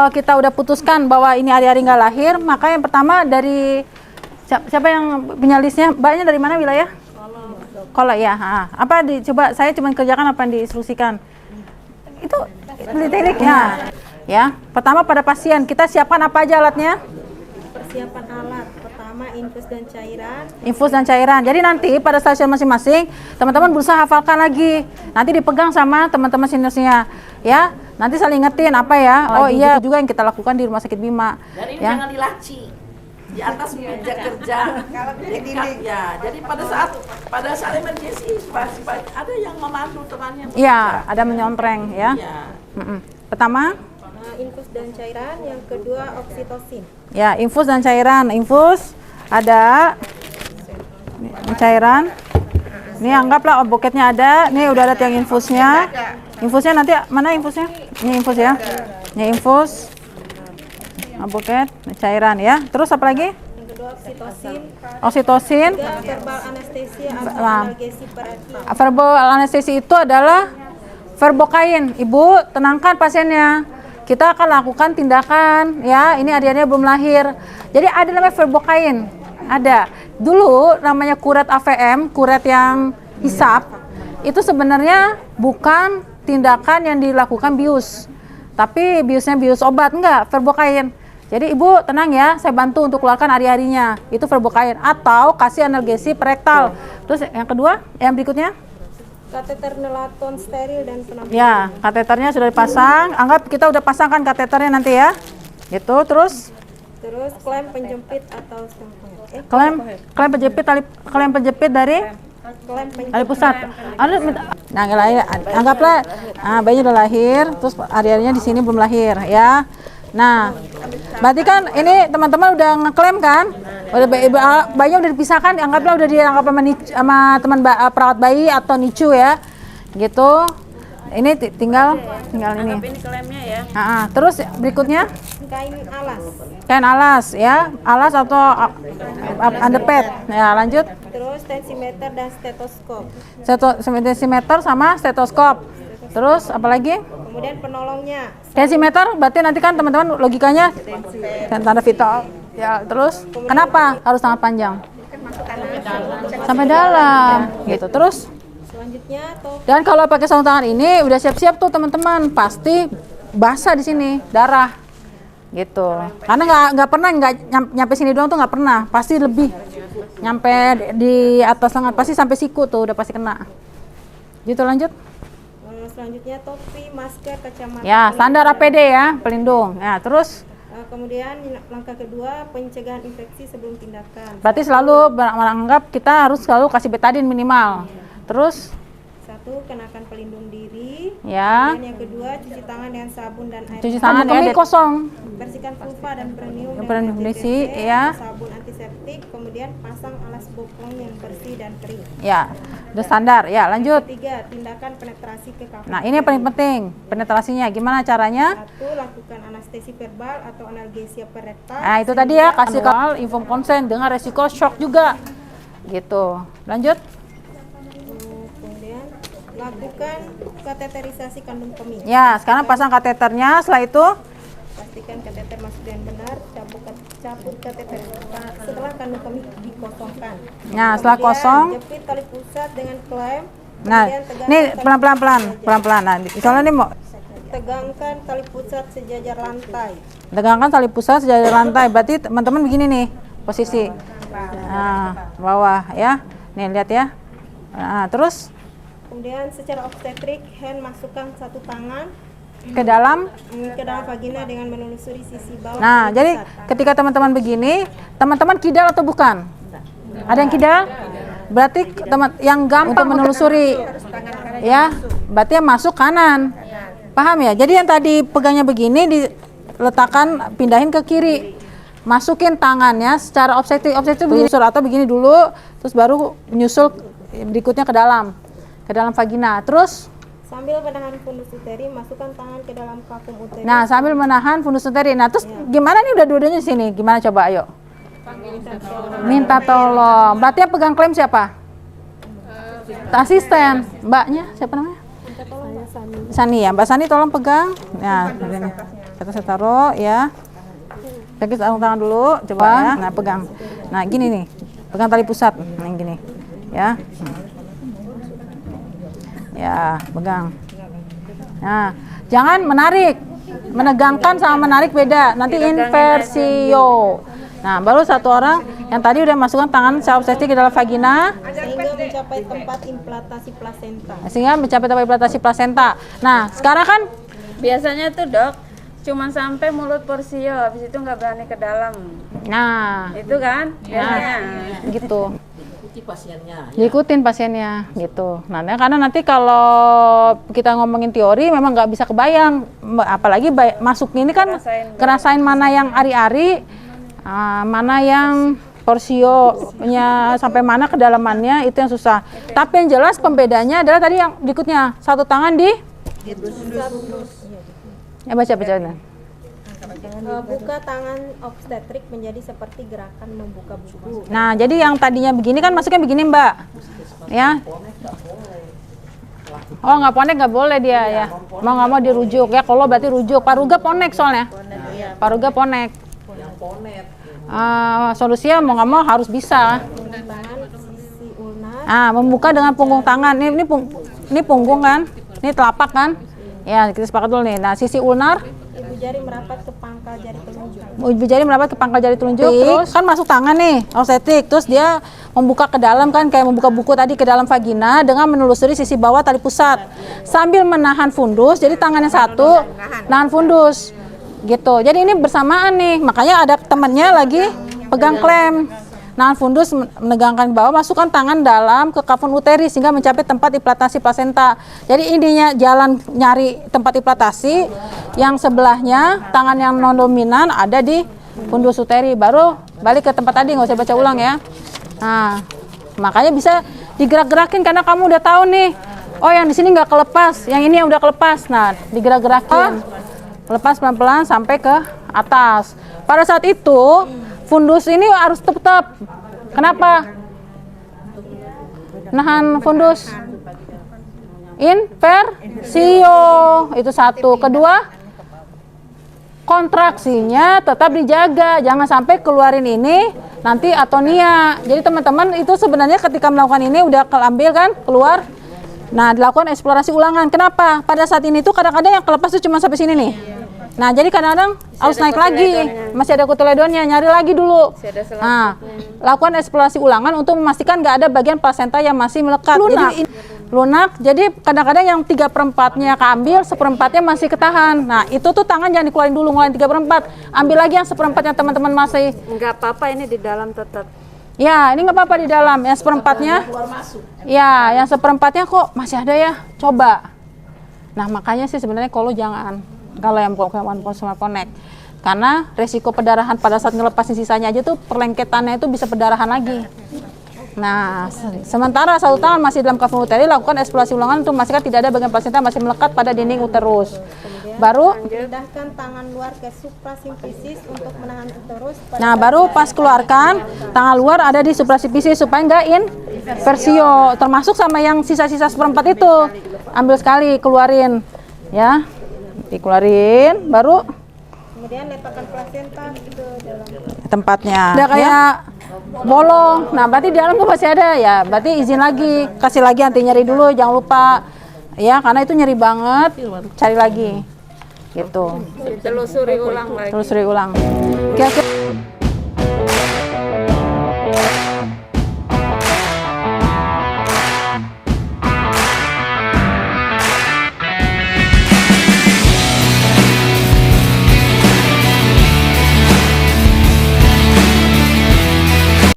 kalau kita udah putuskan bahwa ini hari-hari nggak lahir, maka yang pertama dari siapa yang punya listnya? Mbaknya dari mana wilayah? Kalau ya, apa coba saya cuma kerjakan apa yang diinstruksikan. Itu tekniknya. Ya, pertama pada pasien kita siapkan apa aja alatnya? Persiapan alat pertama infus dan cairan. Infus dan cairan. Jadi nanti pada stasiun masing-masing teman-teman berusaha hafalkan lagi. Nanti dipegang sama teman-teman seniornya. Ya, nanti saling ingetin apa ya. Oh iya, itu juga yang kita lakukan di Rumah Sakit Bima. Jadi Ya. jangan dilaci di atas meja kerja. Dekat, ya. Jadi pada saat emergency ada yang memandu temannya. Iya, ada menyontreng ya. Ya. Pertama, Infus dan cairan, yang kedua oksitosin. ya infus dan cairan. Infus ada cairan. Ini anggaplah boketnya ada. Nih udah ada yang infusnya. Infusnya nanti mana infusnya? Ini infus ya. Ini infus. Boket, cairan ya. Terus apa lagi? Yang kedua oksitosin. Oksitosin. Tiga verbal anestesi atau Nah. analgesi parental. Verbal anestesi itu adalah verbokain. Ibu, tenangkan pasiennya. Kita akan lakukan tindakan ya. Ini adik-adiknya belum lahir. Jadi ada namanya verbokain. Ada. Dulu namanya kuret AVM, kuret yang hisap. Itu sebenarnya bukan tindakan yang dilakukan bius. Tapi biusnya bius obat enggak, verbokain. Jadi ibu tenang ya, saya bantu untuk keluarkan hari-harinya. Itu verbokain atau kasih analgesi perektal. Terus yang kedua, yang berikutnya? Kateter nelaton steril dan penampungan. Ya, kateternya sudah dipasang. Anggap kita udah pasangkan kateternya nanti ya. Gitu, terus Terus klem penjepit atau stempel. klem penjepit dari Klem pusat. Nah, anggaplah bayinya udah lahir, terus hari-harinya di sini belum lahir ya. Nah, berarti kan ini teman-teman udah ngeklaim kan? Udah bayinya udah dipisahkan, anggaplah udah dianggap sama teman perawat bayi atau NICU ya. Gitu. Ini tinggal ini. Ini klaimnya ya. Terus berikutnya kain alas. kain alas ya, alas atau underpad. Ya, lanjut. Terus tensimeter dan stetoskop. Tensimeter sama stetoskop. Terus apa lagi? Kemudian penolongnya. Tensimeter berarti nanti kan teman-teman logikanya tanda vital. Ya, terus kenapa harus tangan panjang? Sampai dalam. Gitu. Terus Selanjutnya dan kalau pakai sarung tangan ini udah siap-siap tuh teman-teman, pasti basah di sini, darah. Gitu. Karena nggak pernah nyampe sini doang tuh nggak pernah, pasti lebih nyampe di atas lengan, pasti sampai siku tuh udah pasti kena. Gitu, lanjut. selanjutnya topi, masker, kacamata. Ya, standar APD ya, pelindung. Ya, terus Kemudian langkah kedua pencegahan infeksi sebelum tindakan. berarti selalu menganggap kita harus selalu kasih betadine minimal. Terus Satu, kenakan pelindung diri. ya, Dan yang kedua, cuci tangan dengan sabun dan air. cuci tangan ya, kosong. Bersihkan vulva dan perineum dengan Perineumisi, antiseptik, ya. sabun antiseptik, kemudian pasang alas bokong yang bersih dan kering. Ya, udah standar. Ya, lanjut. Ketiga, tindakan penetrasi ke kaki. Nah, ini yang paling penting, penetrasinya. Gimana caranya? Satu, lakukan anestesi verbal atau analgesia perektal. Nah, itu tadi ya, kasih soal inform konsen dengan resiko shock juga. Gitu. Lanjut. Kemudian lakukan kateterisasi kandung kemih. Ya, sekarang pasang kateternya. Setelah itu Pastikan kateter masuk dengan benar. Cabut kateter setelah kandung kemih dikosongkan. nah, setelah Kemudian kosong. jepit tali pusat dengan klem. Nah, Kemudian tegangkan ini tali pelan-pelan. Nah, misalnya nih mau tegangkan tali pusat sejajar lantai. tegangkan tali pusat sejajar lantai. Berarti teman-teman begini nih posisi. Nah, bawah ya. Nih lihat ya. Nah, terus Kemudian secara obstetrik, hand masukkan satu tangan ke dalam. ke dalam vagina dengan menelusuri sisi bawah. Nah, tali jadi pusat. ketika teman-teman begini, teman-teman kidal atau bukan? Ada yang kidal? Berarti teman yang gampang untuk menelusuri. Ya, berarti yang masuk kanan. Paham ya? Jadi yang tadi pegangnya begini diletakkan, pindahin ke kiri. Masukin tangannya secara objektif begini atau begini dulu, terus baru menyusul berikutnya ke dalam vagina. Terus Sambil menahan fundus uteri, masukkan tangan ke dalam vakum uteri. nah, sambil menahan fundus uteri. Nah, terus gimana nih udah dua-duanya di sini? Gimana coba ayo? Minta tolong. Berarti yang pegang klaim siapa? Asisten. Mbaknya siapa namanya? Sani ya. Mbak Sani tolong pegang. Nah, begini. Saya taruh ya. Pakai sarung tangan dulu, coba ya. Nah, pegang. Nah, gini nih. Pegang tali pusat. Nah, yang gini. Ya. Ya, pegang. Nah, jangan menarik. Menegangkan sama menarik beda. Nanti inversio. Nah, baru satu orang yang tadi udah masukkan tangan secara obsesif ke dalam vagina sehingga mencapai tempat implantasi plasenta. Nah, sekarang kan Biasanya tuh dok, cuman sampai mulut porsio, habis itu nggak berani ke dalam. nah, Itu kan biasanya. gitu. Ikuti pasiennya. Diikutin pasiennya gitu. Nah, karena nanti kalau kita ngomongin teori memang nggak bisa kebayang, apalagi masuk ini kan ngerasain mana yang ari-ari, mana yang porsionya sampai mana kedalamannya, itu yang susah. Tapi yang jelas pembedanya adalah tadi yang berikutnya, satu tangan di ya baca. Buka tangan obstetrik menjadi seperti gerakan membuka buku. Nah, jadi yang tadinya begini kan masuknya begini, Mbak. Ya. Oh, nggak ponek nggak boleh dia ya. Mau nggak mau dirujuk ya. Kalau berarti rujuk. Paruga ponek soalnya. Paruga ponek. Solusinya mau nggak mau harus bisa. Tangan sisi ulnar. Membuka dengan punggung tangan. Ini punggung kan? Ini telapak kan? Ya, kita sepakat dulu nih. Nah, sisi ulnar. Ibu jari merapat ke pangkal jari telunjuk. Ibu jari merapat ke pangkal jari telunjuk, terus kan masuk tangan nih, obstetrik, terus dia membuka ke dalam kan, kayak membuka buku tadi ke dalam vagina dengan menelusuri sisi bawah tali pusat sambil menahan fundus. Jadi tangannya satu, nahan fundus gitu. Jadi ini bersamaan nih, makanya ada temennya lagi pegang klem, nahan fundus, menegangkan ke bawah, masukkan tangan dalam ke kafon uteri sehingga mencapai tempat implantasi plasenta. Jadi intinya jalan nyari tempat implantasi, yang sebelahnya tangan yang non dominan ada di fundus uteri, baru balik ke tempat tadi, nggak usah baca ulang ya. Nah, makanya bisa digerak-gerakin karena kamu udah tahu nih, oh yang di sini nggak kelepas, yang ini yang udah kelepas. Nah, digerak-gerakin, lepas pelan-pelan sampai ke atas. Pada saat itu fundus ini harus tetap. Kenapa? Nahan fundus. Inversio. Itu satu. Kedua, kontraksinya tetap dijaga. Jangan sampai keluarin ini nanti atonia. Jadi teman-teman itu sebenarnya ketika melakukan ini udah keambil kan, keluar. Nah, dilakukan eksplorasi ulangan. Kenapa? Pada saat ini tuh kadang-kadang yang kelepas tuh cuma sampai sini nih. Nah, jadi kadang-kadang harus naik lagi, masih ada kotiledonnya, nyari lagi dulu. Nah, lakukan eksplorasi ulangan untuk memastikan nggak ada bagian plasenta yang masih melekat. Lunak. Jadi kadang-kadang yang 3/4-nya keambil, 1/4-nya masih ketahan. Nah, itu tuh tangan jangan dikeluarin dulu, ngeluarin 3/4. Ambil lagi yang 1/4 yang teman-teman masih. Nggak apa-apa, ini di dalam tetap. Ya, ini nggak apa-apa di dalam. Yang 1/4-nya. Ya, yang 1/4-nya kok masih ada ya. Coba. Nah, makanya sih sebenarnya kalau jangan. Kalau yang konsumer connect, karena resiko perdarahan pada saat ngelepasin sisanya aja tuh perlengketannya itu bisa perdarahan lagi. Nah, sementara satu tangan masih dalam kafon uteri, lakukan eksplorasi ulangan untuk memastikan tidak ada bagian plasenta masih melekat pada dinding uterus. Baru Pindahkan tangan luar ke suprasimfisis untuk menahan uterus. nah, baru pas keluarkan tangan luar ada di suprasimfisis supaya nggak inversio, termasuk sama yang sisa-sisa 1/4 itu. Ambil sekali, keluarin ya. Dikeluarin, baru Kemudian letakkan plasenta ke dalam. tempatnya. Ada kayak bolong. Nah, berarti di dalam tuh masih ada ya. Berarti izin lagi, kasih lagi anti nyeri dulu, jangan lupa. Ya, karena itu nyeri banget. Cari lagi. Gitu. Telusuri ulang lagi. Telusuri ulang. Kira-kira